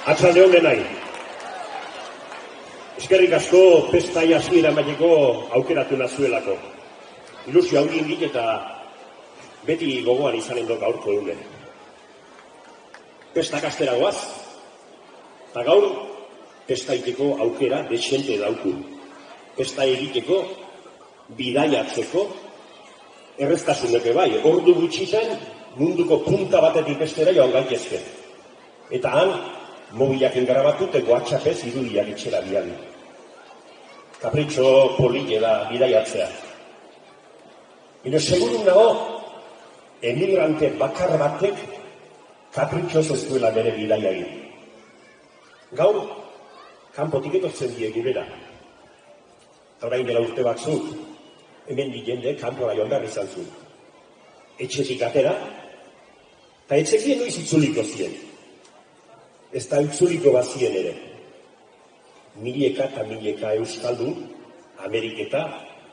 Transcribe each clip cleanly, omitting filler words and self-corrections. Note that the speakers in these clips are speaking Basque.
Atxalde hon denai. Eskerrik asko pestai hasiera emateko aukeratu nazuelako. Ilusio handi indik eta beti gogoan izanen dut gaurko egunen. Pestak astera goaz, eta gaur pesta egiteko aukera desente dauku. Pesta egiteko, bidaiatzeko, erreztasuneke bai, ordu gutxitan munduko punta batetik bestera joan gaitezke. Eta han, mobilak engarabatu teko atxapez irudiak itxera biali. Kapritxo polite da bidaiatzea. Bino, seguru nago, emigrante bakar batek kapritxoz ez duela bere bidaia egin. Gaur, kanpotik etortzen die gurera. Eta orain dela urte batzuk, hemen jende kanpora joan behar izan zuen. Etxetik atera, eta etxekien noiz itzuliko zien. Ez da itzuliko bazien ere. Mileka eta mileka euskaldun, Ameriketa,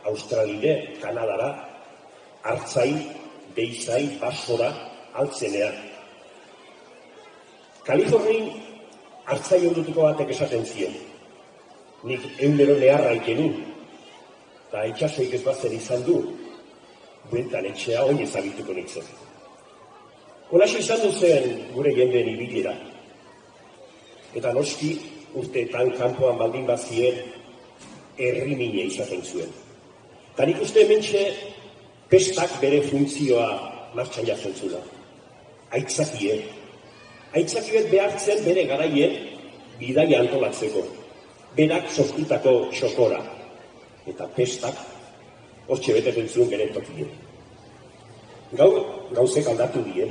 Australide, Kanadara, Artzain, Beizai, Basora, Altzenea. Kalifornin Artzai ondutuko batek esaten zien. Nik eunero neharra ikenu, eta itxasoik ez bazen izan du, bueltan etxea hori ezabituko nintzen. Holaxo izan duzen gure jendeen ibilera. Eta noski urteetan kanpoan baldin bazien herrimine izaten zuen. Eta nik uste hementxe pestak bere funtzioa martxan jatzen zula. Aitzakie. Aitzakiet behartzen bere garaien bidaia antolatzeko. Berak sortutako xokora. Eta pestak hortxe beteten zuen bere tokien. Gaur, gauzek aldatu dien.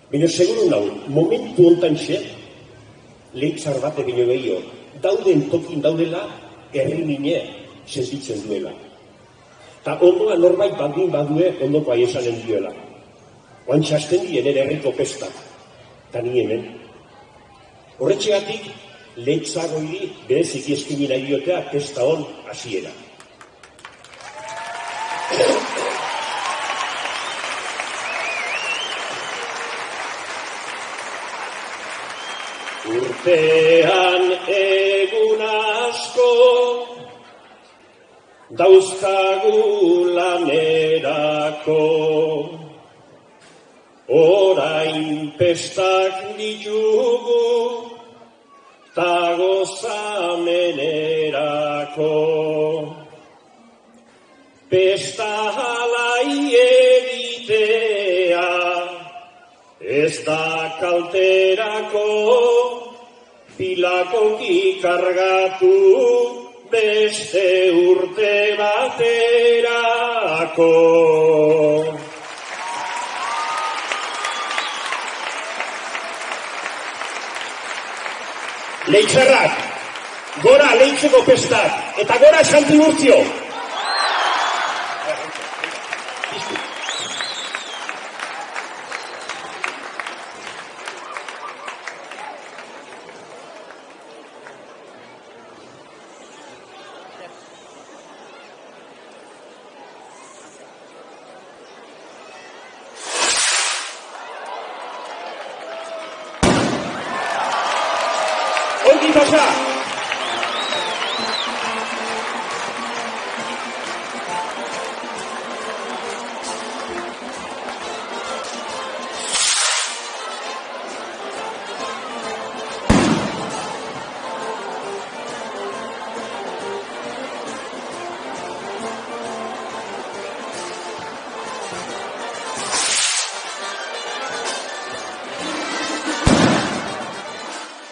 Baina seguru nau, momentu hontan xe, leitzar bat egin gehiago, dauden tokin daudela, herrimine sentitzen duela. Ta ondoa norbait baldin badue ondoko aiesanen duela. Oan txasten dien ere herriko pestak, eta ni hemen. Horretxegatik, leitzar hori berezik eskini nahi diotea pesta hon hasiera. Urtean egun asko dauzkagu lanerako, orain pestak ditugu ta gozamenerako. Pesta halai egitea ez da kalterako, pilakoki kargatu beste urte baterako. Leitzarrak, gora leitzeko pestak, eta gora Santiburtzio. Ongi pasa!